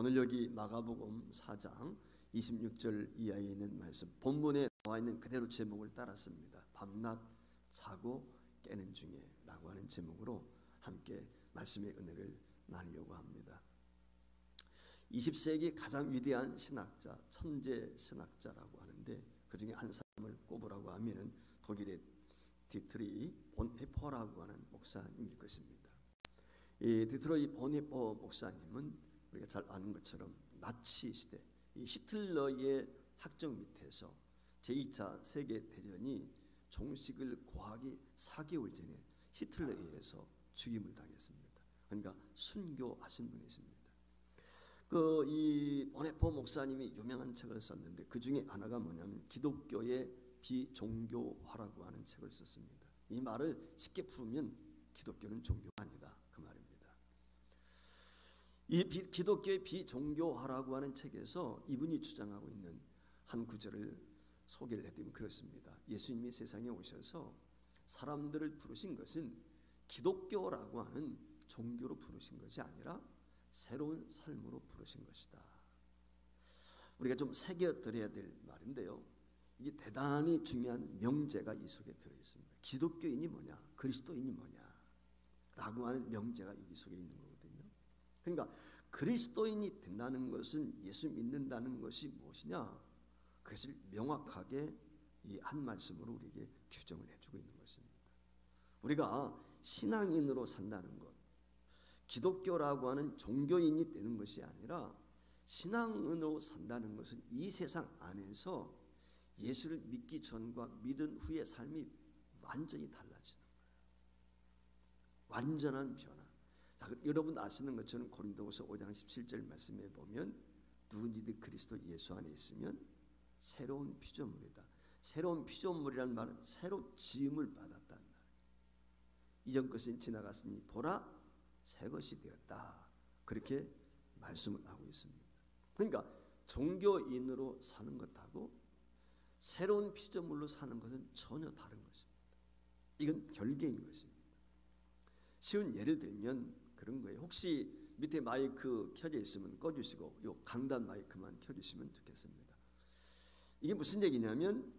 오늘 여기 마가복음 4장 26절 이하에 있는 말씀, 본문에 나와 있는 그대로 제목을 따랐습니다. 밤낮 자고 깨는 중에 라고 하는 제목으로 함께 말씀의 은혜를 나누려고 합니다. 20세기 가장 위대한 신학자, 천재 신학자라고 하는데 그 중에 한 사람을 꼽으라고 하면은 독일의 디트리 본헤퍼라고 하는 목사님일 것입니다. 이 디트리 본헤퍼 목사님은 우리가 잘 아는 것처럼 나치 시대, 이 히틀러의 학정 밑에서 제2차 세계대전이 종식을 고하기 4개월 전에 히틀러에 의해서 죽임을 당했습니다. 그러니까 순교하신 분이십니다. 이 본헤퍼 목사님이 유명한 책을 썼는데 그 중에 하나가 뭐냐면 기독교의 비종교화라고 하는 책을 썼습니다. 이 말을 쉽게 풀으면 기독교는 종교가 아니다 그 말입니다. 이 기독교의 비종교화라고 하는 책에서 이분이 주장하고 있는 한 구절을 소개를 해드리면 그렇습니다. 예수님이 세상에 오셔서 사람들을 부르신 것은 기독교라고 하는 종교로 부르신 것이 아니라 새로운 삶으로 부르신 것이다. 우리가 좀 새겨드려야 될 말인데요, 이게 대단히 중요한 명제가 이 속에 들어있습니다. 기독교인이 뭐냐, 그리스도인이 뭐냐 라고 하는 명제가 이 속에 있는 거거든요. 그러니까 그리스도인이 된다는 것은 예수 믿는다는 것이 무엇이냐, 그것을 명확하게 이 한 말씀으로 우리에게 규정을 해주고 있는 것입니다. 우리가 신앙인으로 산다는 것, 기독교라고 하는 종교인이 되는 것이 아니라 신앙인으로 산다는 것은 이 세상 안에서 예수를 믿기 전과 믿은 후의 삶이 완전히 달라지는 거예요. 완전한 변화. 자, 여러분 아시는 것처럼 고린도후서 5장 17절 말씀에 보면 누구든지 그리스도 예수 안에 있으면 새로운 피조물이다. 새로운 피조물이라는 말은 새로 지음을 받았다는 말이에요. 이전 것은 지나갔으니 보라 새 것이 되었다. 그렇게 말씀을 하고 있습니다. 그러니까 종교인으로 사는 것하고 새로운 피조물로 사는 것은 전혀 다른 것입니다. 이건 별개인 것입니다. 쉬운 예를 들면 그런 거예요. 혹시 밑에 마이크 켜져 있으면 꺼주시고 요 강단 마이크만 켜주시면 좋겠습니다. 이게 무슨 얘기냐면,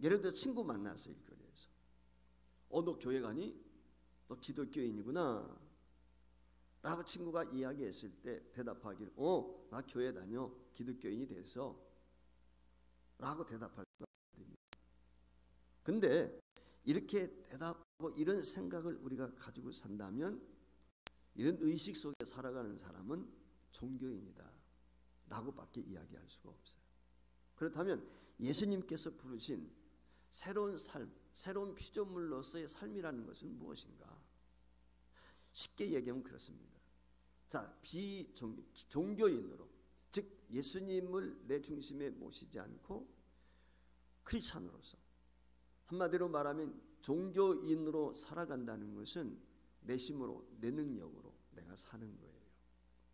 예를 들어 친구 만났어요, 길거리에서. 너 교회 가니? 너 기독교인이구나 라고 친구가 이야기했을 때 대답하기를 나 교회 다녀, 기독교인이 돼서 라고 대답할 수가 있거든요. 근데 이렇게 대답하고 이런 생각을 우리가 가지고 산다면, 이런 의식 속에 살아가는 사람은 종교인이다 라고 밖에 이야기할 수가 없어요. 그렇다면 예수님께서 부르신 새로운 삶, 새로운 피조물로서의 삶이라는 것은 무엇인가? 쉽게 얘기하면 그렇습니다. 자, 종교인으로, 즉 예수님을 내 중심에 모시지 않고 크리스찬으로서, 한마디로 말하면 종교인으로 살아간다는 것은 내 힘으로, 내 능력으로 내가 사는 거예요.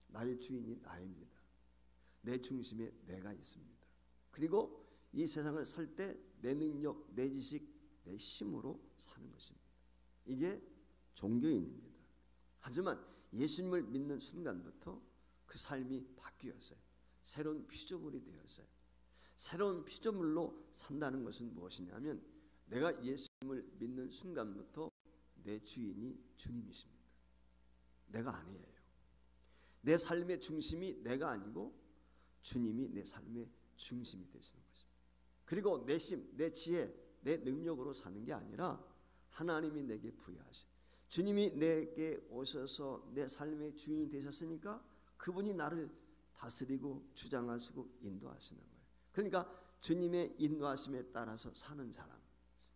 나의 주인이 나입니다. 내 중심에 내가 있습니다. 그리고 이 세상을 살 때 내 능력, 내 지식, 내 힘으로 사는 것입니다. 이게 종교인입니다. 하지만 예수님을 믿는 순간부터 그 삶이 바뀌었어요. 새로운 피조물이 되었어요. 새로운 피조물로 산다는 것은 무엇이냐면, 내가 예수님을 믿는 순간부터 내 주인이 주님이십니다. 내가 아니에요. 내 삶의 중심이 내가 아니고 주님이 내 삶의 중심이 되시는 것입니다. 그리고 내 힘, 내 지혜, 내 능력으로 사는 게 아니라 하나님이 내게 부여하신, 주님이 내게 오셔서 내 삶의 주인이 되셨으니까 그분이 나를 다스리고 주장하시고 인도하시는 거예요. 그러니까 주님의 인도하심에 따라서 사는 사람,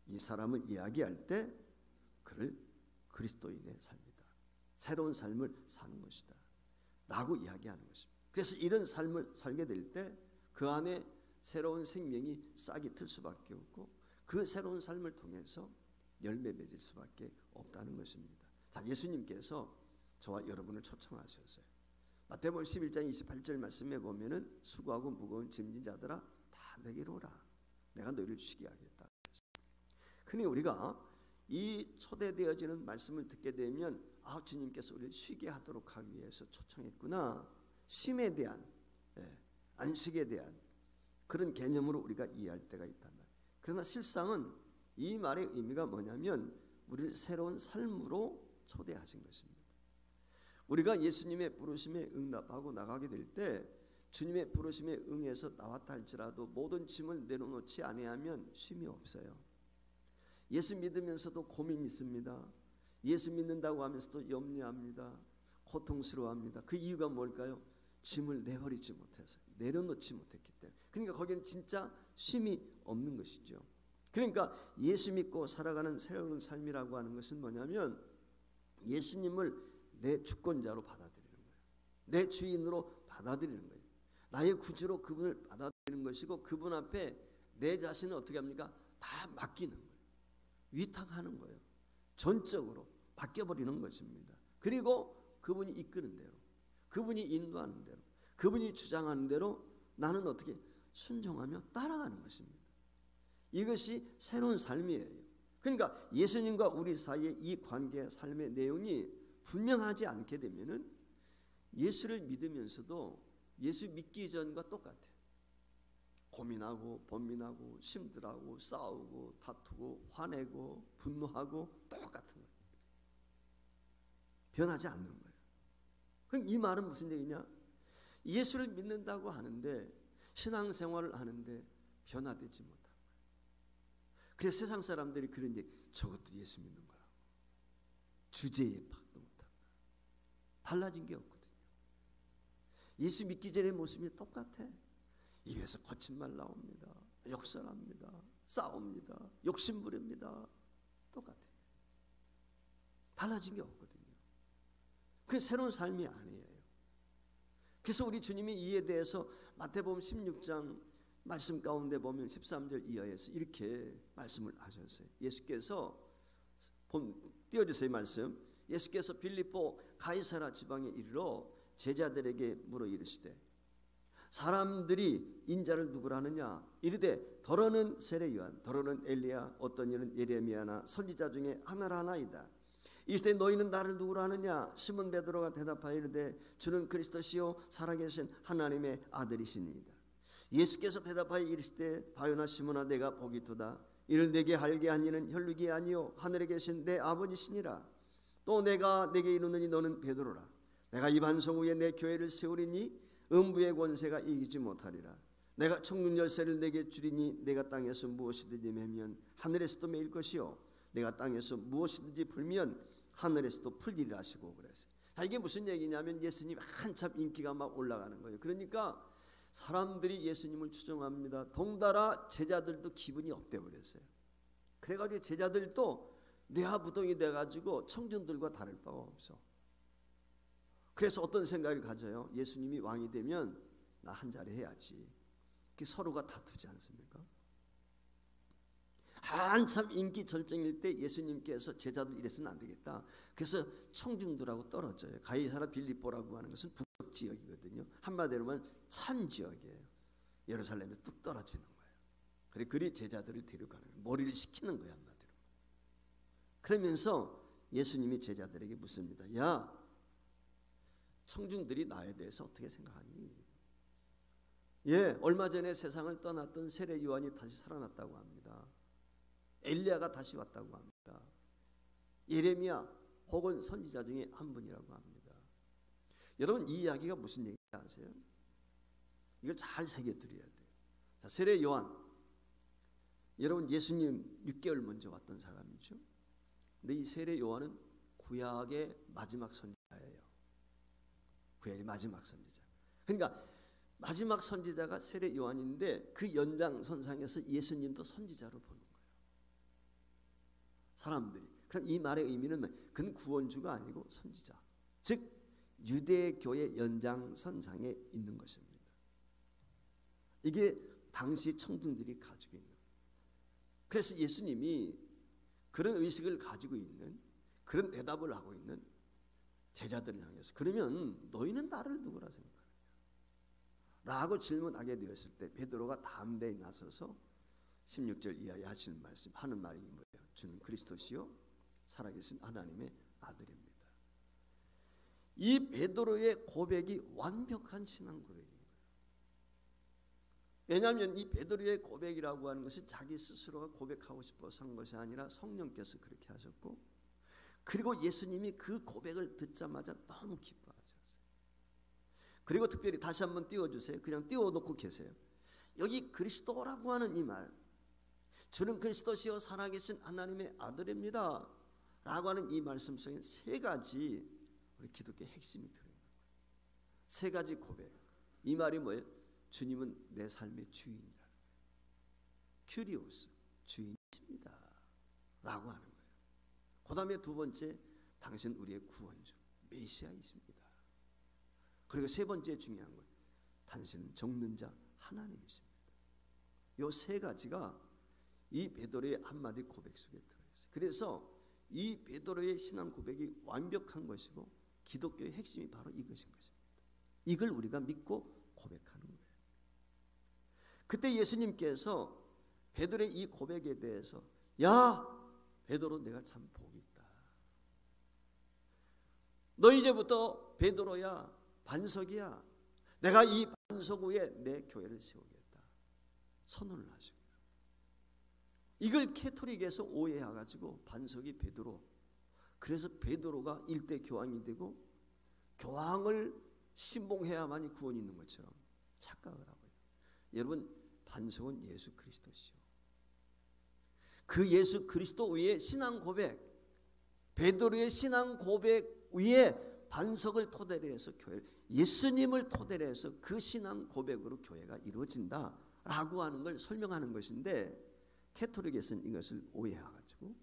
이 사람을 이야기할 때 그를 그리스도인의 삶이다, 새로운 삶을 사는 것이다 라고 이야기하는 것입니다. 그래서 이런 삶을 살게 될 때 그 안에 새로운 생명이 싹이 틀 수밖에 없고, 그 새로운 삶을 통해서 열매 맺을 수밖에 없다는 것입니다. 자, 예수님께서 저와 여러분을 초청하셨어요. 마태복음 11장 28절 말씀에 보면은 수고하고 무거운 짐진 자들아 다 내게로 오라, 내가 너희를 쉬게 하겠다. 그러니 우리가 이 초대되어지는 말씀을 듣게 되면 주님께서 우리를 쉬게 하도록 하기 위해서 초청했구나, 쉼에 대한, 안식에 대한 그런 개념으로 우리가 이해할 때가 있단 말이에요. 그러나 실상은 이 말의 의미가 뭐냐면 우리를 새로운 삶으로 초대하신 것입니다. 우리가 예수님의 부르심에 응답하고 나가게 될 때 주님의 부르심에 응해서 나왔다 할지라도 모든 짐을 내려놓지 아니하면 쉼이 없어요. 예수 믿으면서도 고민이 있습니다. 예수 믿는다고 하면서도 염려합니다. 고통스러워합니다. 그 이유가 뭘까요? 짐을 내버리지 못해서, 내려놓지 못했기 때문에. 그러니까 거기는 진짜 쉼이 없는 것이죠. 그러니까 예수 믿고 살아가는 새로운 삶이라고 하는 것은 뭐냐면 예수님을 내 주권자로 받아들이는 거예요. 내 주인으로 받아들이는 거예요. 나의 구주로 그분을 받아들이는 것이고 그분 앞에 내 자신을 어떻게 합니까? 다 맡기는 거예요. 위탁하는 거예요. 전적으로 바뀌어버리는 것입니다. 그리고 그분이 이끄는 대로, 그분이 인도하는 대로, 그분이 주장하는 대로 나는 어떻게 순종하며 따라가는 것입니다. 이것이 새로운 삶이에요. 그러니까 예수님과 우리 사이의 이 관계, 삶의 내용이 분명하지 않게 되면은 예수를 믿으면서도 예수 믿기 전과 똑같아요. 고민하고 번민하고 힘들어하고 싸우고 다투고 화내고 분노하고 똑같은 거예요. 변하지 않는 거예요. 그럼 이 말은 무슨 얘기냐? 예수를 믿는다고 하는데 신앙생활을 하는데 변화되지 못한 거예요. 그래서 세상 사람들이 그런 얘기, 저것도 예수 믿는 거라고. 주제에 박도 못한 거예요. 달라진 게 없거든요. 예수 믿기 전의 모습이 똑같아. 입에서 거친 말 나옵니다. 역설합니다. 싸웁니다. 욕심부립니다. 똑같아요. 달라진 게 없거든요. 그게 새로운 삶이 아니에요. 그래서 우리 주님이 이에 대해서 마태복음 16장 말씀 가운데 보면 13절 이하에서 이렇게 말씀을 하셨어요. 예수께서 띄워주세요. 말씀. 예수께서 빌립보 가이사라 지방에 이르러 제자들에게 물어 이르시되 사람들이 인자를 누구라 하느냐 이르되 더러는 세례 요한 더러는 엘리야 어떤 이는 예레미야나 선지자 중에 하나라 하나이다. 이때 너희는 나를 누구라 하느냐 시몬 베드로가 대답하여 이르되 주는 그리스도시요 살아계신 하나님의 아들이시니이다. 예수께서 대답하여 이르시되 바요나 시몬아 내가 복이 두다. 이를 내게 알게 한 이는 혈육이 아니요 하늘에 계신 내 아버지시니라. 또 내가 내게 이르노니 너는 베드로라. 내가 이 반석 위에 내 교회를 세우리니 음부의 권세가 이기지 못하리라. 내가 청문 열쇠를 내게 주리니 내가 땅에서 무엇이든지 매면 하늘에서도 매일 것이요 내가 땅에서 무엇이든지 풀면 하늘에서도 풀리리라 하시고 그랬어요. 자, 이게 무슨 얘기냐면 예수님 한참 인기가 막 올라가는 거예요. 그러니까 사람들이 예수님을 추종합니다. 동달아 제자들도 기분이 업돼 버렸어요. 그래가지고 제자들도 뇌하부동이 돼가지고 청중들과 다를 바가 없어. 그래서 어떤 생각을 가져요? 예수님이 왕이 되면 나 한 자리 해야지. 서로가 다투지 않습니까? 한참 인기 절정일 때 예수님께서 제자들 이래서는 안 되겠다. 그래서 청중들하고 떨어져요. 가이사라 빌립보라고 하는 것은 북쪽 지역이거든요. 한마디로 하면 찬 지역이에요. 예루살렘에서 뚝 떨어지는 거예요. 그래 그리 제자들을 데려가는 거예요. 머리를 식히는 거예요. 한마디로. 그러면서 예수님이 제자들에게 묻습니다. 야, 청중들이 나에 대해서 어떻게 생각하니? 예, 얼마 전에 세상을 떠났던 세례 요한이 다시 살아났다고 합니다. 엘리야가 다시 왔다고 합니다. 예레미야 혹은 선지자 중에 한 분이라고 합니다. 여러분 이 이야기가 무슨 얘기인지 아세요? 이걸 잘 새겨드려야 돼요. 자, 세례 요한, 여러분 예수님 6개월 먼저 왔던 사람이죠. 근데 이 세례 요한은 구약의 마지막 선지자예요. 구약의 마지막 선지자. 그러니까 마지막 선지자가 세례 요한인데 그 연장선상에서 예수님도 선지자로 보는 거예요. 사람들이. 그럼 이 말의 의미는 그는 구원주가 아니고 선지자. 즉 유대교의 연장선상에 있는 것입니다. 이게 당시 청중들이 가지고 있는. 그래서 예수님이 그런 의식을 가지고 있는, 그런 대답을 하고 있는 제자들을 향해서 그러면 너희는 나를 누구라 생각하느냐 라고 질문하게 되었을 때 베드로가 담대히 나서서 16절 이하에 하시는 말씀, 하는 말이 뭐예요? 주는 그리스도시요 살아계신 하나님의 아들입니다. 이 베드로의 고백이 완벽한 신앙 고백인 거예요. 왜냐하면 이 베드로의 고백이라고 하는 것은 자기 스스로가 고백하고 싶어서 한 것이 아니라 성령께서 그렇게 하셨고, 그리고 예수님이 그 고백을 듣자마자 너무 기뻐하셨어요. 그리고 특별히 다시 한번 띄워주세요. 그냥 띄워놓고 계세요. 여기 그리스도라고 하는 이 말, 주는 그리스도시요 살아계신 하나님의 아들입니다 라고 하는 이 말씀 속에 세 가지 우리 기독교의 핵심이 들어있는 거예요. 세 가지 고백. 이 말이 뭐예요? 주님은 내 삶의 주인이라, 큐리오스, 주인이십니다 라고 하는 거예요. 그 다음에 두 번째, 당신 우리의 구원주, 메시아이십니다. 그리고 세 번째 중요한 것, 당신은 적는 자 하나님이십니다. 이 세 가지가 이 베드로의 한마디 고백 속에 들어있어요. 그래서 이 베드로의 신앙 고백이 완벽한 것이고 기독교의 핵심이 바로 이것인 것입니다. 이걸 우리가 믿고 고백하는 거예요. 그때 예수님께서 베드로의 이 고백에 대해서, 야 베드로, 내가 참 복이 있다. 너 이제부터 베드로야, 반석이야. 내가 이 반석 위에 내 교회를 세우겠다 선언을 하시고, 이걸 캐토릭에서 오해해가지고 반석이 베드로, 그래서 베드로가 일대 교황이 되고 교황을 신봉해야만이 구원이 있는 것처럼 착각을 하고요. 여러분, 반석은 예수 그리스도시요. 그 예수 그리스도 위에 신앙 고백, 베드로의 신앙 고백 위에 반석을 토대로 해서 교회를, 예수님을 토대로 해서 그 신앙 고백으로 교회가 이루어진다라고 하는 걸 설명하는 것인데, 캐토릭에서는 이것을 오해해가지고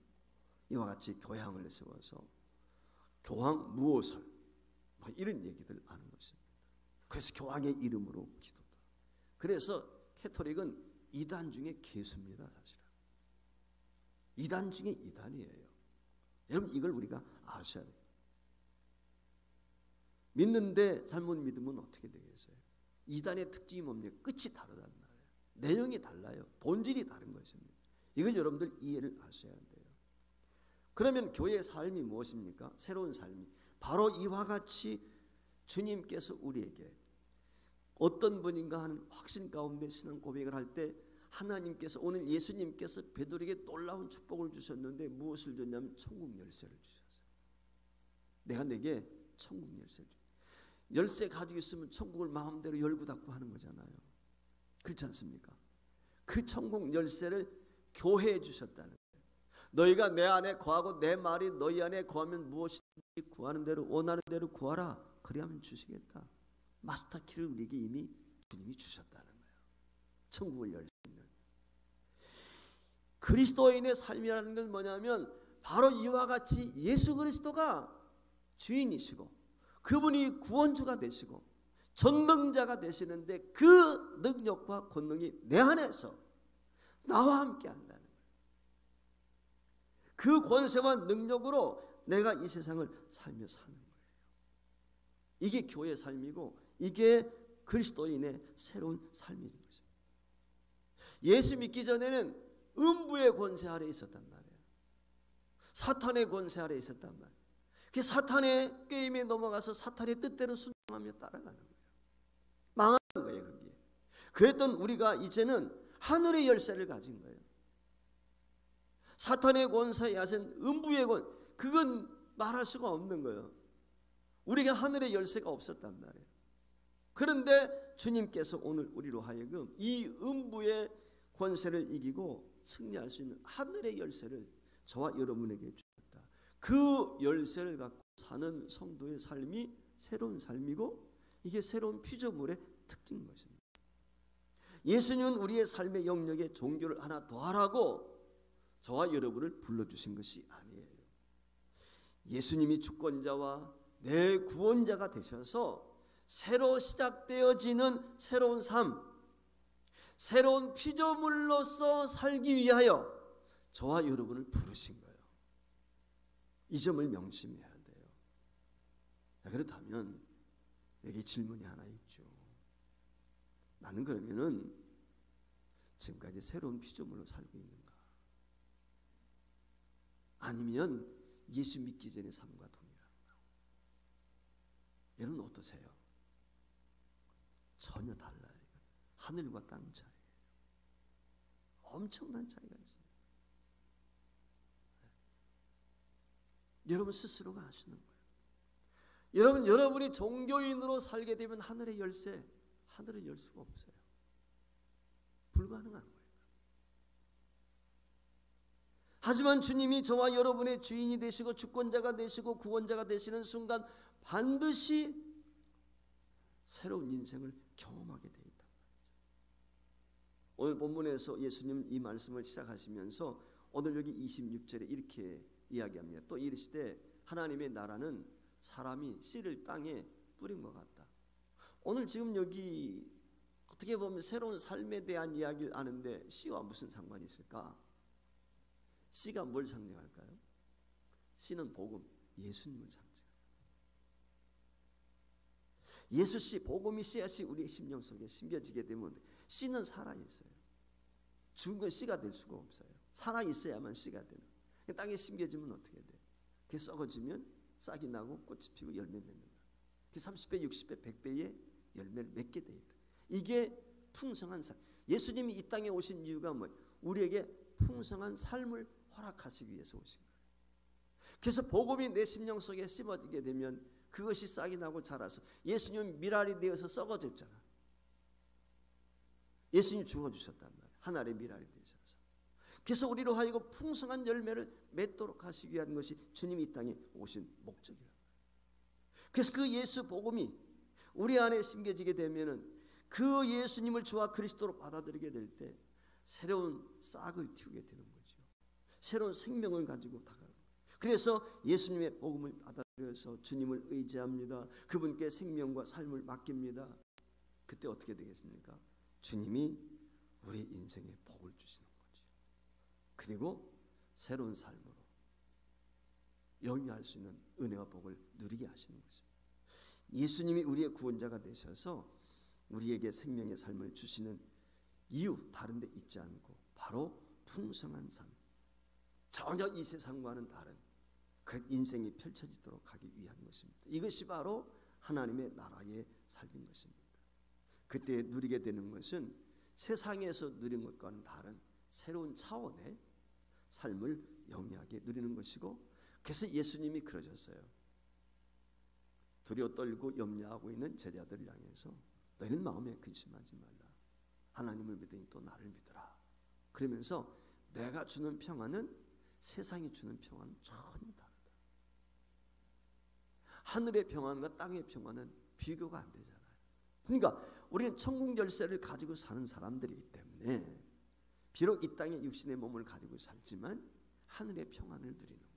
이와 같이 교황을 세워서 교황 무오설 이런 얘기들 하는 것입니다. 그래서 교황의 이름으로 기도다. 그래서 캐토릭은 이단 중에 개수입니다. 사실은 이단 중에 이단이에요. 여러분, 이걸 우리가 아셔야 돼요. 믿는데 잘못 믿으면 어떻게 되겠어요? 이단의 특징이 뭡니까? 끝이 다르단 말이에요. 내용이 달라요. 본질이 다른 것입니다. 이걸 여러분들 이해를 하셔야 돼요. 그러면 교회의 삶이 무엇입니까? 새로운 삶이 바로 이와 같이 주님께서 우리에게 어떤 분인가 하는 확신 가운데 신앙 고백을 할 때, 하나님께서, 오늘 예수님께서 베드로에게 놀라운 축복을 주셨는데 무엇을 줬냐면 천국 열쇠를 주셨어요. 내가 내게 천국 열쇠를 주. 열쇠 가지고 있으면 천국을 마음대로 열고 닫고 하는 거잖아요. 그렇지 않습니까? 그 천국 열쇠를 교회에 주셨다는 거예요. 너희가 내 안에 거하고 내 말이 너희 안에 거하면 무엇이든지 구하는 대로, 원하는 대로 구하라. 그리하면 주시겠다. 마스터 키를 우리에게 이미 주님이 주셨다는 거예요. 천국을 열 수 있는. 그리스도인의 삶이라는 건 뭐냐면 바로 이와 같이 예수 그리스도가 주인이시고 그분이 구원주가 되시고 전능자가 되시는데, 그 능력과 권능이 내 안에서 나와 함께 한다는 거예요. 그 권세와 능력으로 내가 이 세상을 살며 사는 거예요. 이게 교회의 삶이고 이게 그리스도인의 새로운 삶인 것입니다. 예수 믿기 전에는 음부의 권세 아래 있었단 말이에요. 사탄의 권세 아래 있었단 말이에요. 그 사탄의 게임에 넘어가서 사탄의 뜻대로 순종하며 따라가는 거예요. 망하는 거예요. 그게. 그랬던 우리가 이제는 하늘의 열쇠를 가진 거예요. 사탄의 권세에 하신 음부의 권, 그건 말할 수가 없는 거예요. 우리가 하늘의 열쇠가 없었단 말이에요. 그런데 주님께서 오늘 우리로 하여금 이 음부의 권세를 이기고 승리할 수 있는 하늘의 열쇠를 저와 여러분에게 주셨다. 그 열쇠를 갖고 사는 성도의 삶이 새로운 삶이고, 이게 새로운 피조물의 특징인 것입니다. 예수님은 우리의 삶의 영역에 종교를 하나 더 하라고 저와 여러분을 불러주신 것이 아니에요. 예수님이 주권자와 내 구원자가 되셔서 새로 시작되어지는 새로운 삶, 새로운 피조물로서 살기 위하여 저와 여러분을 부르신 거예요. 이 점을 명심해야 돼요. 자, 그렇다면 여기 질문이 하나 있죠. 나는 그러면은 지금까지 새로운 피조물로 살고 있는가? 아니면 예수 믿기 전의 삶과 동일한가? 여러분 어떠세요? 전혀 달라요. 하늘과 땅 차이. 엄청난 차이가 있습니다. 여러분 스스로가 아시는 거예요. 여러분이 종교인으로 살게 되면 하늘의 열쇠, 하늘을 열 수가 없어요. 불가능한 거예요. 하지만 주님이 저와 여러분의 주인이 되시고 주권자가 되시고 구원자가 되시는 순간 반드시 새로운 인생을 경험하게 되어 있다. 오늘 본문에서 예수님 이 말씀을 시작하시면서 오늘 여기 26절에 이렇게 이야기합니다. 또 이르시되 하나님의 나라는 사람이 씨를 땅에 뿌린 것 같다. 오늘 지금 여기 어떻게 보면 새로운 삶에 대한 이야기를 하는데 씨와 무슨 상관이 있을까? 씨가 뭘 상징할까요? 씨는 복음, 예수님을 상징합니다. 예수 씨, 복음이 씨앗이 우리의 심령 속에 심겨지게 되면 씨는 살아있어요. 죽은 건 씨가 될 수가 없어요. 살아있어야만 씨가 되는. 땅에 심겨지면 어떻게 돼? 그게 썩어지면 싹이 나고 꽃이 피고 열매 맺는다. 30배, 60배, 100배의 열매를 맺게 돼 있다. 이게 풍성한 삶. 예수님이 이 땅에 오신 이유가 뭐예요? 우리에게 풍성한 삶을 허락하시기 위해서 오신 거예요. 그래서 복음이 내 심령 속에 심어지게 되면 그것이 싹이 나고 자라서 예수님 미랄이 되어서 썩어졌잖아. 예수님 죽어주셨단 말이에요. 하늘의 미랄이 되셔서. 그래서 우리로 하여금 풍성한 열매를 맺도록 하시기 위한 것이 주님이 이 땅에 오신 목적이에요. 그래서 그 예수 복음이 우리 안에 심겨지게 되면은 그 예수님을 주와 그리스도로 받아들이게 될 때 새로운 싹을 틔우게 되는 거죠. 새로운 생명을 가지고 다가가요. 그래서 예수님의 복음을 받아들여서 주님을 의지합니다. 그분께 생명과 삶을 맡깁니다. 그때 어떻게 되겠습니까? 주님이 우리 인생에 복을 주시는 거죠. 그리고 새로운 삶으로 영위할 수 있는 은혜와 복을 누리게 하시는 것입니다. 예수님이 우리의 구원자가 되셔서 우리에게 생명의 삶을 주시는 이유 다른 데 있지 않고 바로 풍성한 삶, 전혀 이 세상과는 다른 그 인생이 펼쳐지도록 하기 위한 것입니다. 이것이 바로 하나님의 나라의 삶인 것입니다. 그때 누리게 되는 것은 세상에서 누린 것과는 다른 새로운 차원의 삶을 영위하게 누리는 것이고, 그래서 예수님이 그러셨어요. 두려워 떨고 염려하고 있는 제자들을 향해서 너희는 마음에 근심하지 말라. 하나님을 믿으니 또 나를 믿으라. 그러면서 내가 주는 평안은 세상이 주는 평안은 전혀 다르다. 하늘의 평안과 땅의 평안은 비교가 안 되잖아요. 그러니까 우리는 천국 열쇠를 가지고 사는 사람들이기 때문에 비록 이 땅에 육신의 몸을 가지고 살지만 하늘의 평안을 누리는 거예요.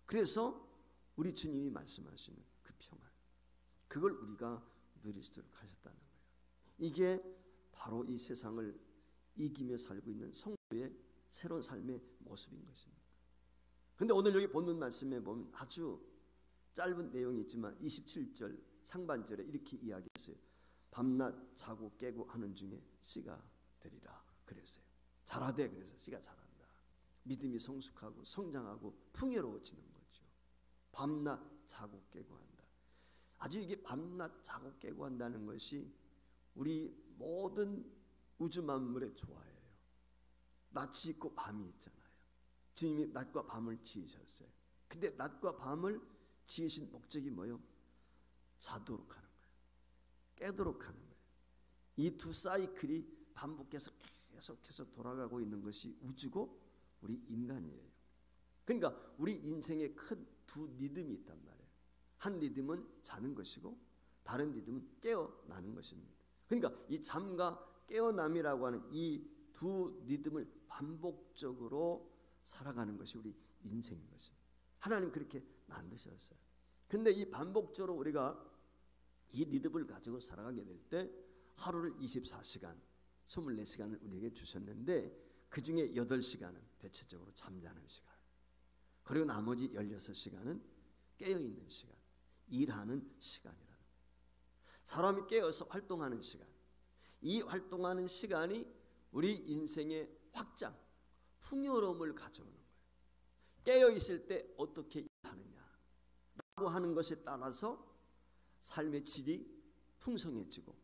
그래서 우리 주님이 말씀하시는 그 평안, 그걸 우리가 누릴 수 있도록 하셨다는 거예요. 이게 바로 이 세상을 이기며 살고 있는 성도의 새로운 삶의 모습인 것입니다. 그런데 오늘 여기 본문 말씀에 보면 아주 짧은 내용이 있지만 27절 상반절에 이렇게 이야기했어요. 밤낮 자고 깨고 하는 중에 씨가 되리라 그랬어요. 자라되 그래서 씨가 자란다. 믿음이 성숙하고 성장하고 풍요로워지는 거죠. 밤낮 자고 깨고 한다. 아주 이게 밤낮 자고 깨고 한다는 것이 우리 모든 우주 만물의 조화예요. 낮이 있고 밤이 있잖아요. 주님이 낮과 밤을 지으셨어요. 근데 낮과 밤을 지으신 목적이 뭐예요? 자도록 하는 거예요. 깨도록 하는 거예요. 이 두 사이클이 반복해서 계속해서 돌아가고 있는 것이 우주고 우리 인간이에요. 그러니까 우리 인생에 큰 두 리듬이 있단 말이에요. 한 리듬은 자는 것이고 다른 리듬은 깨어나는 것입니다. 그러니까 이 잠과 깨어남이라고 하는 이 두 리듬을 반복적으로 살아가는 것이 우리 인생인 것입니다. 하나님 그렇게 만드셨어요. 근데 이 반복적으로 우리가 이 리듬을 가지고 살아가게 될 때 하루를 24시간, 24시간을 우리에게 주셨는데 그 중에 8시간은 대체적으로 잠자는 시간, 그리고 나머지 16시간은 깨어있는 시간, 일하는 시간이라는 거예요. 사람이 깨어서 활동하는 시간, 이 활동하는 시간이 우리 인생의 확장, 풍요로움을 가져오는 거예요. 깨어있을 때 어떻게 일하느냐 라고 하는 것에 따라서 삶의 질이 풍성해지고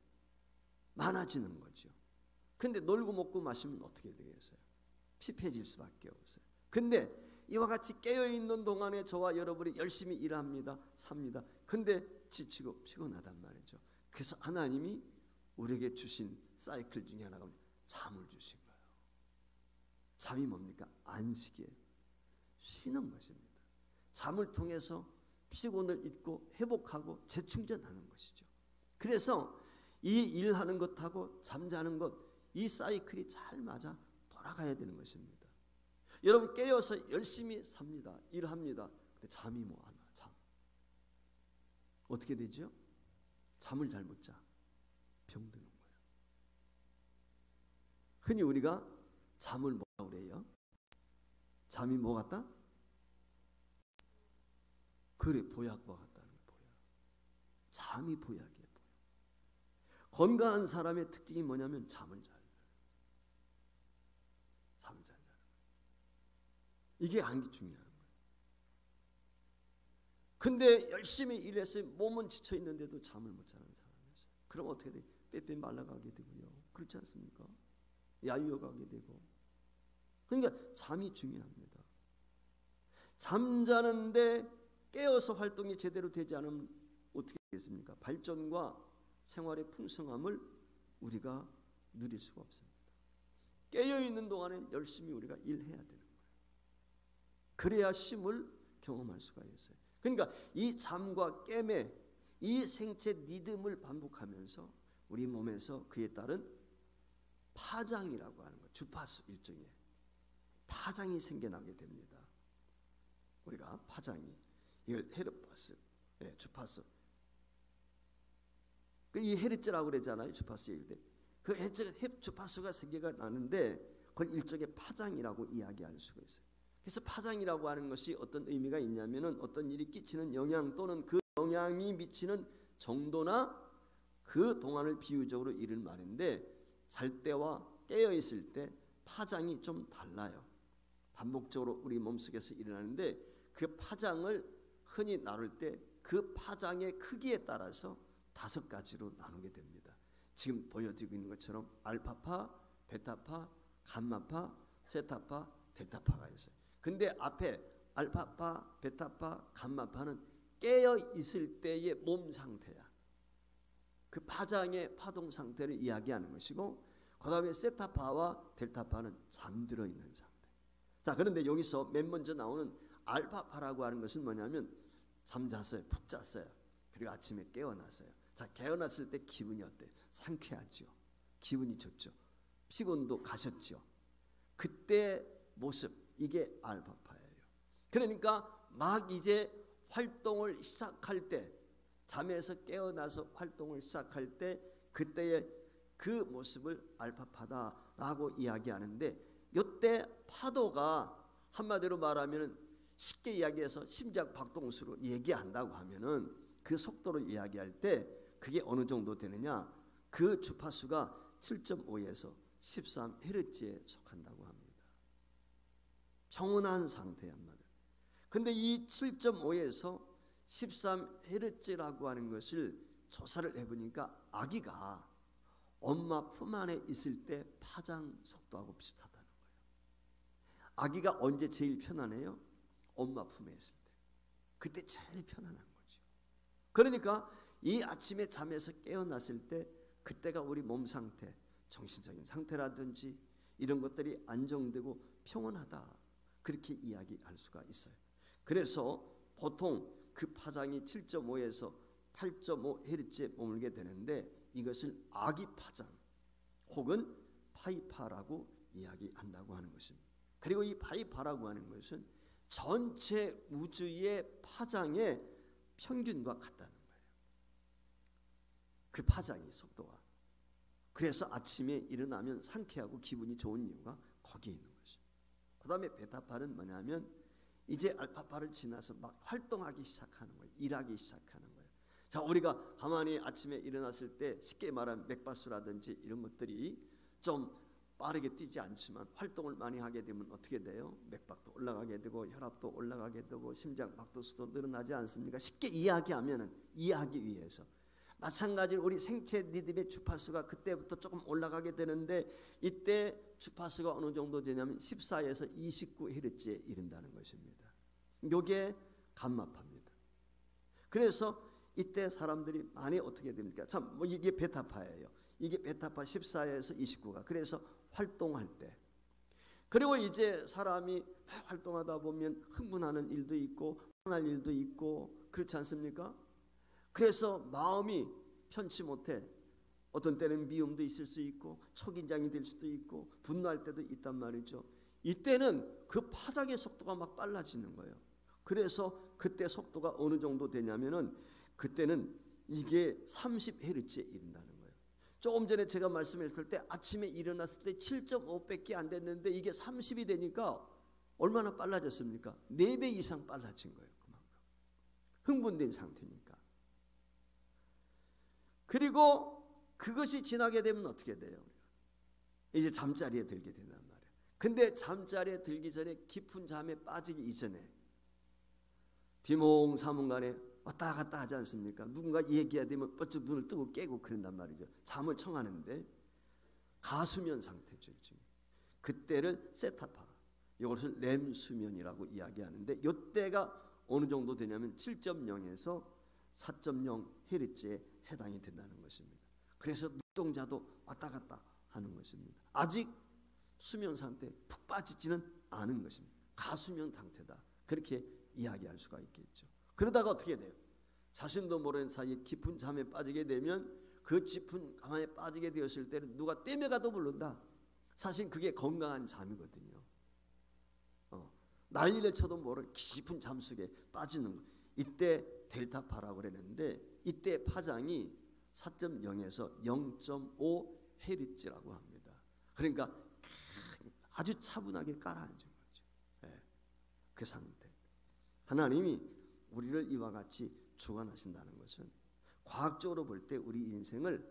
많아지는 거죠. 근데 놀고 먹고 마시면 어떻게 되겠어요? 피폐해질 수밖에 없어요. 근데 이와 같이 깨어있는 동안에 저와 여러분이 열심히 일합니다. 삽니다. 근데 지치고 피곤하단 말이죠. 그래서 하나님이 우리에게 주신 사이클 중에 하나가 잠을 주신 거예요. 잠이 뭡니까? 안식이에요. 쉬는 것입니다. 잠을 통해서 피곤을 잊고 회복하고 재충전하는 것이죠. 그래서 이 일하는 것하고 잠자는 것, 이 사이클이 잘 맞아 돌아가야 되는 것입니다. 여러분 깨어서 열심히 삽니다. 일합니다. 근데 잠이 뭐 안 와. 잠. 어떻게 되죠? 잠을 잘 못 자. 병드는 거예요. 흔히 우리가 잠을 뭐라고 그래요? 잠이 뭐 같다? 그래, 보약과 같다는 거예요. 보약. 잠이 보약이에요. 보약. 건강한 사람의 특징이 뭐냐면 잠을 잘 자요. 잠을 잘 자요. 이게 안기 중요한 거예요. 근데 열심히 일해서 몸은 지쳐 있는데도 잠을 못 자는 사람이 있어요. 그럼 어떻게 돼요? 빼빼 말라가게 되고요. 그렇지 않습니까? 야유어가게 되고. 그러니까 잠이 중요합니다. 잠자는데 깨어서 활동이 제대로 되지 않으면 어떻게 되겠습니까? 발전과 생활의 풍성함을 우리가 누릴 수가 없습니다. 깨어있는 동안에 열심히 우리가 일해야 되는 거예요. 그래야 쉼을 경험할 수가 있어요. 그러니까 이 잠과 깨매, 이 생체 리듬을 반복하면서 우리 몸에서 그에 따른 파장이라고 하는 것, 주파수 일종의 파장이 생겨나게 됩니다. 우리가 파장이 이걸 헤르파스, 주파수. 이 헤르츠라고 그러잖아요. 주파수일 때. 그 주파수가 세 개가 나는데 그걸 일종의 파장이라고 이야기할 수가 있어요. 그래서 파장이라고 하는 것이 어떤 의미가 있냐면은 어떤 일이 끼치는 영향 또는 그 영향이 미치는 정도나 그 동안을 비유적으로 이를 말인데 잘 때와 깨어 있을 때 파장이 좀 달라요. 반복적으로 우리 몸속에서 일어나는데 그 파장을 흔히 나눌 때 그 파장의 크기에 따라서 5가지로 나누게 됩니다. 지금 보여드리고 있는 것처럼 알파파, 베타파, 감마파, 세타파, 델타파가 있어요. 근데 앞에 알파파, 베타파, 감마파는 깨어 있을 때의 몸 상태야. 그 파장의 파동 상태를 이야기하는 것이고, 그 다음에 세타파와 델타파는 잠들어 있는 상태. 자, 그런데 여기서 맨 먼저 나오는 알파파라고 하는 것은 뭐냐면 잠잤어요. 푹 잤어요. 그리고 아침에 깨어났어요. 자, 깨어났을 때 기분이 어때요? 상쾌하죠. 기분이 좋죠. 피곤도 가셨죠. 그때 모습, 이게 알파파예요. 그러니까 막 이제 활동을 시작할 때, 잠에서 깨어나서 활동을 시작할 때 그때의 그 모습을 알파파다라고 이야기하는데, 이때 파도가 한마디로 말하면 쉽게 이야기해서 심장 박동수로 얘기한다고 하면은 그 속도를 이야기할 때 그게 어느 정도 되느냐, 그 주파수가 7.5에서 13Hz에 속한다고 합니다. 평온한 상태란 말이에요. 근데 이 7.5에서 13Hz라고 하는 것을 조사를 해보니까 아기가 엄마 품 안에 있을 때 파장 속도하고 비슷하다는 거예요. 아기가 언제 제일 편안해요? 엄마 품에 있을 때. 그때 제일 편안한 거죠. 그러니까 이 아침에 잠에서 깨어났을 때 그때가 우리 몸 상태, 정신적인 상태라든지 이런 것들이 안정되고 평온하다, 그렇게 이야기할 수가 있어요. 그래서 보통 그 파장이 7.5에서 8.5Hz에 머물게 되는데 이것을 아기 파장 혹은 파이파라고 이야기한다고 하는 것입니다. 그리고 이 파이파라고 하는 것은 전체 우주의 파장의 평균과 같다는 거예요. 그 파장의 속도가. 그래서 아침에 일어나면 상쾌하고 기분이 좋은 이유가 거기에 있는 것입니다. 그 다음에 베타파는 뭐냐면 이제 알파파를 지나서 막 활동하기 시작하는 거예요. 일하기 시작하는 거예요. 자, 우리가 가만히 아침에 일어났을 때 쉽게 말하면 맥박수라든지 이런 것들이 좀 빠르게 뛰지 않지만 활동을 많이 하게 되면 어떻게 돼요? 맥박도 올라가게 되고 혈압도 올라가게 되고 심장박도수도 늘어나지 않습니까? 쉽게 이야기하면은 이해하기 위해서 마찬가지로 우리 생체 리듬의 주파수가 그때부터 조금 올라가게 되는데 이때 주파수가 어느 정도 되냐면 14에서 29Hz에 이른다는 것입니다. 이게 감마파입니다. 그래서 이때 사람들이 많이 어떻게 됩니까? 참 뭐 이게 베타파예요. 이게 베타파 14에서 29가 그래서 활동할 때 그리고 이제 사람이 활동하다 보면 흥분하는 일도 있고 화날 일도 있고 그렇지 않습니까? 그래서 마음이 편치 못해 어떤 때는 미움도 있을 수 있고 초긴장이 될 수도 있고 분노할 때도 있단 말이죠. 이때는 그 파장의 속도가 막 빨라지는 거예요. 그래서 그때 속도가 어느 정도 되냐면은 그때는 이게 30Hz에 이른다는 거예요. 조금 전에 제가 말씀했을 때 아침에 일어났을 때 7.5밖에 안 됐는데 이게 30이 되니까 얼마나 빨라졌습니까? 4배 이상 빨라진 거예요. 그만큼 흥분된 상태니까. 그리고 그것이 지나게 되면 어떻게 돼요? 이제 잠자리에 들게 된단 말이에요. 근데 잠자리에 들기 전에 깊은 잠에 빠지기 이전에 비몽사몽간에 왔다 갔다 하지 않습니까? 누군가 얘기해야 되면 뻗쩍 눈을 뜨고 깨고 그런단 말이죠. 잠을 청하는데 가수면 상태죠. 그때를 세타파, 이것을 렘수면이라고 이야기하는데 이때가 어느 정도 되냐면 7.0에서 4.0Hz에 해당이 된다는 것입니다. 그래서 눈동자도 왔다 갔다 하는 것입니다. 아직 수면 상태에 푹 빠지지는 않은 것입니다. 가수면 상태다. 그렇게 이야기할 수가 있겠죠. 그러다가 어떻게 돼요? 자신도 모르는 사이에 깊은 잠에 빠지게 되면 그 깊은 잠에 빠지게 되었을 때는 누가 떼매가도 부른다. 사실 그게 건강한 잠이거든요. 난리를 쳐도 모를 깊은 잠 속에 빠지는 거. 이때 델타파라고 그랬는데 이때 파장이 4.0에서 0.5Hz라고 합니다. 그러니까 아주 차분하게 깔아앉은 거죠. 네. 그 상태. 하나님이 우리를 이와 같이 주관하신다는 것은 과학적으로 볼 때 우리 인생을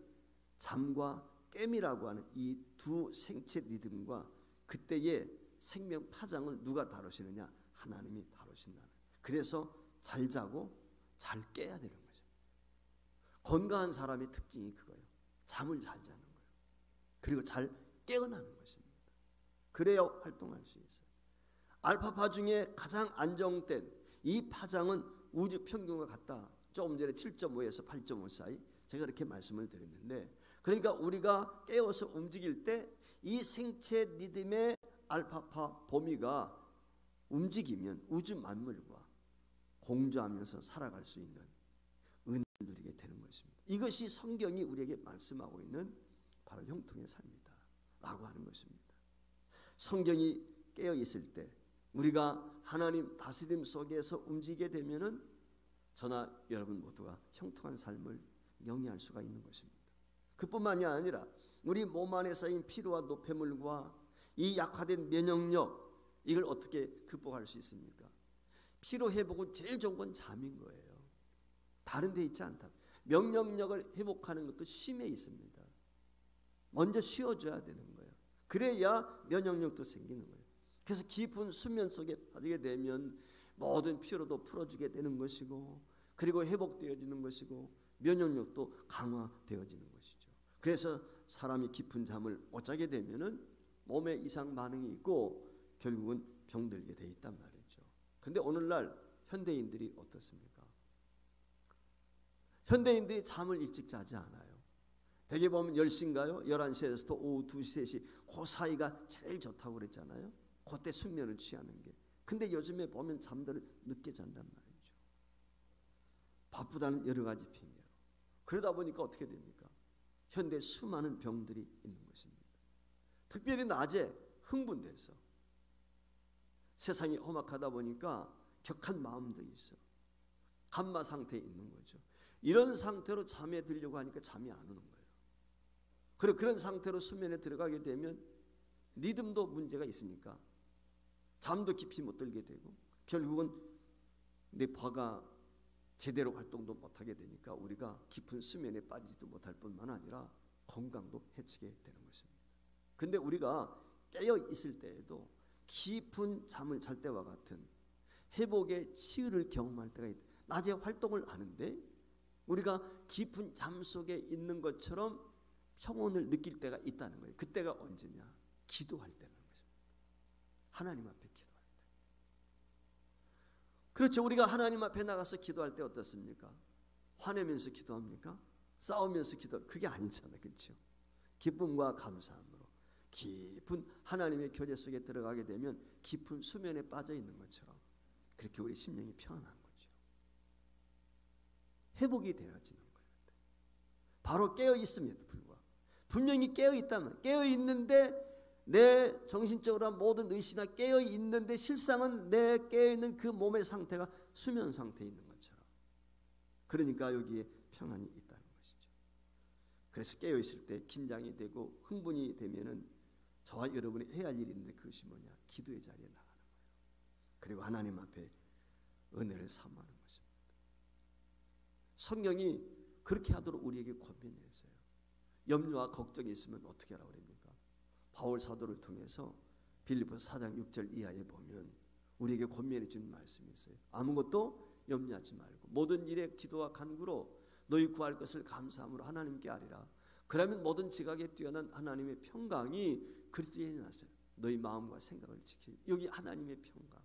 잠과 깨미라고 하는 이 두 생체 리듬과 그때의 생명 파장을 누가 다루시느냐? 하나님이 다루신다는 거예요. 그래서 잘 자고 잘 깨야 되는 거죠. 건강한 사람의 특징이 그거예요. 잠을 잘 자는 거예요. 그리고 잘 깨어나는 것입니다. 그래야 활동할 수 있어요. 알파파 중에 가장 안정된 이 파장은 우주 평균과 같다. 조금 전에 7.5에서 8.5 사이 제가 이렇게 말씀을 드렸는데, 그러니까 우리가 깨어서 움직일 때 이 생체 리듬의 알파파 범위가 움직이면 우주 만물과 공조하면서 살아갈 수 있는 은혜를 누리게 되는 것입니다. 이것이 성경이 우리에게 말씀하고 있는 바로 형통의 삶이다 라고 하는 것입니다. 성경이 깨어 있을 때 우리가 하나님 다스림 속에서 움직이게 되면은 저나 여러분 모두가 형통한 삶을 영위할 수가 있는 것입니다. 그뿐만이 아니라 우리 몸 안에 쌓인 피로와 노폐물과 이 약화된 면역력, 이걸 어떻게 극복할 수 있습니까? 피로 회복은 제일 좋은 건 잠인 거예요. 다른 데 있지 않다. 면역력을 회복하는 것도 쉼에 있습니다. 먼저 쉬어줘야 되는 거예요. 그래야 면역력도 생기는 거예요. 그래서 깊은 수면 속에 빠지게 되면 모든 피로도 풀어주게 되는 것이고, 그리고 회복되어지는 것이고, 면역력도 강화되어지는 것이죠. 그래서 사람이 깊은 잠을 못 자게 되면은 몸에 이상 반응이 있고 결국은 병들게 돼 있단 말이죠. 근데 오늘날 현대인들이 어떻습니까? 현대인들이 잠을 일찍 자지 않아요. 대개 보면 10시인가요? 11시에서 오후 2시, 3시 그 사이가 제일 좋다고 그랬잖아요. 그때 숙면을 취하는 게. 근데 요즘에 보면 잠들을 늦게 잔단 말이죠. 바쁘다는 여러 가지 핑계로. 그러다 보니까 어떻게 됩니까? 현대 수많은 병들이 있는 것입니다. 특별히 낮에 흥분돼서 세상이 험악하다 보니까 격한 마음도 있어. 감마 상태에 있는 거죠. 이런 상태로 잠에 들려고 하니까 잠이 안 오는 거예요. 그리고 그런 상태로 수면에 들어가게 되면 리듬도 문제가 있으니까 잠도 깊이 못 들게 되고 결국은 내 뇌가 제대로 활동도 못하게 되니까 우리가 깊은 수면에 빠지지도 못할 뿐만 아니라 건강도 해치게 되는 것입니다. 근데 우리가 깨어 있을 때에도 깊은 잠을 잘 때와 같은 회복의 치유를 경험할 때가 있다. 낮에 활동을 하는데 우리가 깊은 잠 속에 있는 것처럼 평온을 느낄 때가 있다는 거예요. 그때가 언제냐? 기도할 때는 것입니다. 하나님 앞에 기도할 때. 그렇죠. 우리가 하나님 앞에 나가서 기도할 때 어떻습니까? 화내면서 기도합니까? 싸우면서 기도, 그게 아니잖아요. 그렇죠? 기쁨과 감사함으로 깊은 하나님의 교제 속에 들어가게 되면 깊은 수면에 빠져 있는 것처럼 그렇게 우리 심령이 평안한 거죠. 회복이 되어지는 거예요. 바로 깨어 있음에도 불구하고 분명히 깨어 있다면, 깨어 있는데 내 정신적으로 모든 의식이나 깨어 있는데 실상은 내 깨어 있는 그 몸의 상태가 수면 상태에 있는 것처럼, 그러니까 여기에 평안이 있다는 것이죠. 그래서 깨어 있을 때 긴장이 되고 흥분이 되면은 저와 여러분이 해야 할 일이 있는데 그것이 뭐냐? 기도의 자리에 나가는 거예요. 그리고 하나님 앞에 은혜를 사모하는 것입니다. 성경이 그렇게 하도록 우리에게 권면했어요. 염려와 걱정이 있으면 어떻게 하라고 그럽니까? 바울 사도를 통해서 빌립보서 4장 6절 이하에 보면 우리에게 권면해 주는 말씀이 있어요. 아무것도 염려하지 말고 모든 일에 기도와 간구로 너희 구할 것을 감사함으로 하나님께 아뢰라. 그러면 모든 지각에 뛰어난 하나님의 평강이 그리스도에 나세요. 너희 마음과 생각을 지키. 여기 하나님의 평강,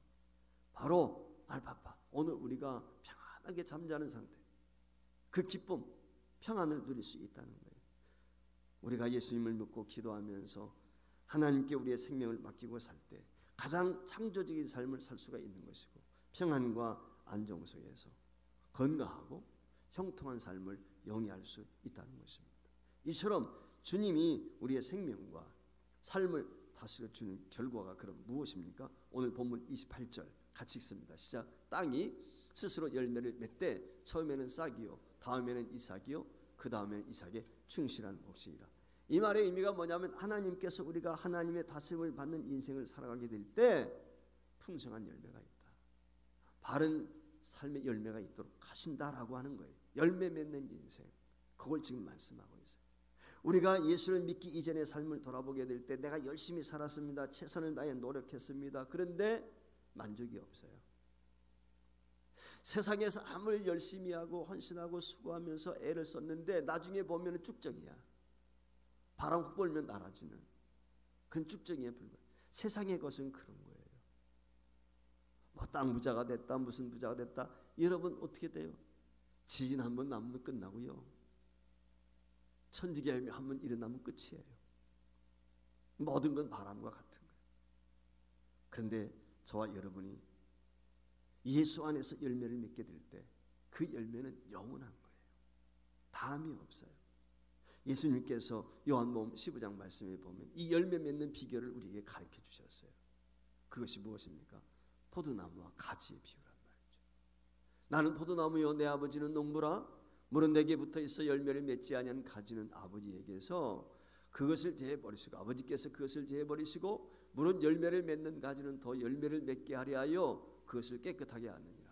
바로 알파파. 오늘 우리가 평안하게 잠자는 상태, 그 기쁨, 평안을 누릴 수 있다는 거예요. 우리가 예수님을 믿고 기도하면서 하나님께 우리의 생명을 맡기고 살 때 가장 창조적인 삶을 살 수가 있는 것이고, 평안과 안정 속에서 건강하고 형통한 삶을 영위할 수 있다는 것입니다. 이처럼 주님이 우리의 생명과 삶을 다스려 주는 결과가 그럼 무엇입니까? 오늘 본문 28절 같이 읽습니다. 시작. 땅이 스스로 열매를 맺되 처음에는 싹이요 다음에는 이삭이요 그 다음에는 이삭의 충실한 몫이라. 이 말의 의미가 뭐냐면 하나님께서 우리가 하나님의 다스림을 받는 인생을 살아가게 될 때 풍성한 열매가 있다, 바른 삶의 열매가 있도록 하신다라고 하는 거예요. 열매 맺는 인생, 그걸 지금 말씀하고 있어요. 우리가 예수를 믿기 이전의 삶을 돌아보게 될 때 내가 열심히 살았습니다, 최선을 다해 노력했습니다. 그런데 만족이 없어요. 세상에서 아무리 열심히 하고 헌신하고 수고하면서 애를 썼는데 나중에 보면 쭉정이야. 바람 훅 불면 날아지는 그런 쭉정이에 불과해. 세상의 것은 그런 거예요. 뭐 땅 부자가 됐다, 무슨 부자가 됐다, 여러분 어떻게 돼요? 지진 한번 나면 끝나고요, 천지개벽이 한번 일어나면 끝이에요. 모든 건 바람과 같은 거예요. 그런데 저와 여러분이 예수 안에서 열매를 맺게 될 때 그 열매는 영원한 거예요. 다음이 없어요. 예수님께서 요한복음 15장 말씀에 보면 이 열매 맺는 비결을 우리에게 가르쳐 주셨어요. 그것이 무엇입니까? 포도나무와 가지의 비유란 말이죠. 나는 포도나무요 내 아버지는 농부라. 물은 내게 붙어 있어 열매를 맺지 아니한 가지는 아버지에게서 그것을 제해버리시고, 아버지께서 그것을 제해버리시고 물은 열매를 맺는 가지는 더 열매를 맺게 하려 하여 그것을 깨끗하게 하느니라.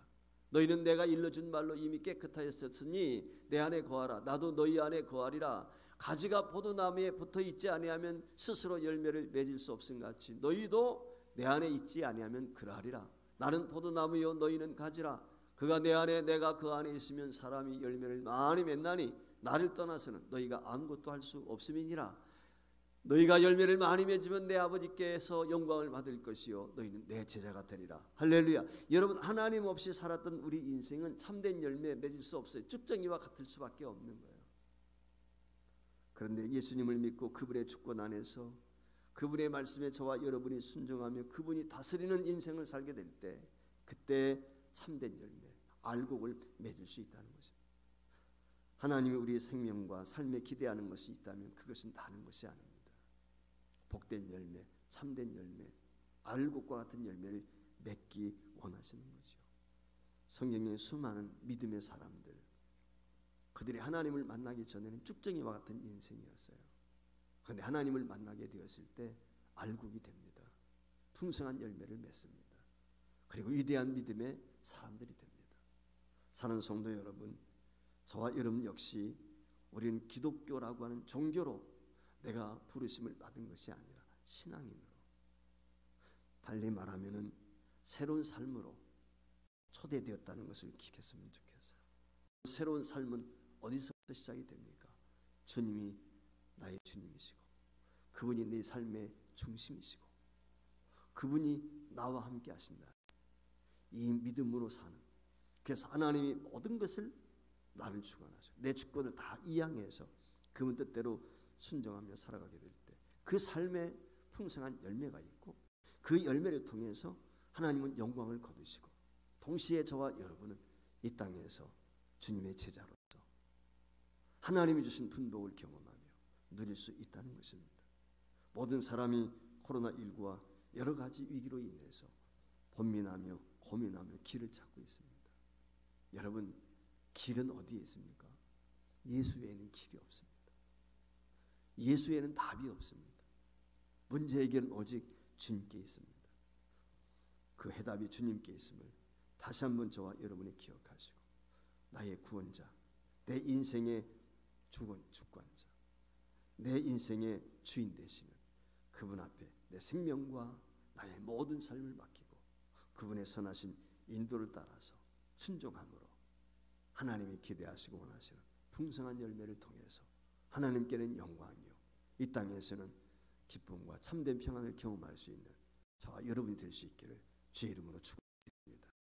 너희는 내가 일러준 말로 이미 깨끗하였으니 내 안에 거하라. 나도 너희 안에 거하리라. 가지가 포도나무에 붙어 있지 아니하면 스스로 열매를 맺을 수 없음 같이 너희도 내 안에 있지 아니하면 그러하리라. 나는 포도나무요 너희는 가지라. 그가 내 안에 내가 그 안에 있으면 사람이 열매를 많이 맺나니 나를 떠나서는 너희가 아무것도 할 수 없음이니라. 너희가 열매를 많이 맺으면 내 아버지께서 영광을 받을 것이요 너희는 내 제자가 되리라. 할렐루야. 여러분, 하나님 없이 살았던 우리 인생은 참된 열매 맺을 수 없어요. 쭉정이와 같을 수밖에 없는 거예요. 그런데 예수님을 믿고 그분의 주권 안에서 그분의 말씀에 저와 여러분이 순종하며 그분이 다스리는 인생을 살게 될 때, 그때 참된 열매, 알곡을 맺을 수 있다는 것입니다. 하나님이 우리의 생명과 삶에 기대하는 것이 있다면 그것은 다른 것이 아닙니다. 복된 열매, 참된 열매, 알곡과 같은 열매를 맺기 원하시는 거죠. 성경에 수많은 믿음의 사람들, 그들이 하나님을 만나기 전에는 쭉정이와 같은 인생이었어요. 그런데 하나님을 만나게 되었을 때 알곡이 됩니다. 풍성한 열매를 맺습니다. 그리고 위대한 믿음의 사람들이 됩니다. 사는 성도 여러분, 저와 여러분 역시 우리는 기독교라고 하는 종교로 내가 부르심을 받은 것이 아니라 신앙인으로, 달리 말하면은 새로운 삶으로 초대되었다는 것을 기억했으면 좋겠어요. 새로운 삶은 어디서부터 시작이 됩니까? 주님이 나의 주님이시고 그분이 내 삶의 중심이시고 그분이 나와 함께 하신다. 이 믿음으로 사는, 그래서 하나님이 모든 것을 나를 주관하시고 내 주권을 다 이양해서 그분 뜻대로 순종하며 살아가게 될 때 그 삶에 풍성한 열매가 있고 그 열매를 통해서 하나님은 영광을 거두시고 동시에 저와 여러분은 이 땅에서 주님의 제자로서 하나님이 주신 분복을 경험하며 누릴 수 있다는 것입니다. 모든 사람이 코로나19와 여러 가지 위기로 인해서 번민하며 고민하며 길을 찾고 있습니다. 여러분, 길은 어디에 있습니까? 예수 외에는 길이 없습니다. 예수 외에는 답이 없습니다. 문제 해결은 오직 주님께 있습니다. 그 해답이 주님께 있음을 다시 한번 저와 여러분이 기억하시고 나의 구원자, 내 인생의 주관자, 내 인생의 주인 되시는 그분 앞에 내 생명과 나의 모든 삶을 맡기고 그분의 선하신 인도를 따라서 순종함으로 하나님이 기대하시고 원하시는 풍성한 열매를 통해서 하나님께는 영광이요 이 땅에서는 기쁨과 참된 평안을 경험할 수 있는 저와 여러분이 될 수 있기를 주의 이름으로 축원합니다.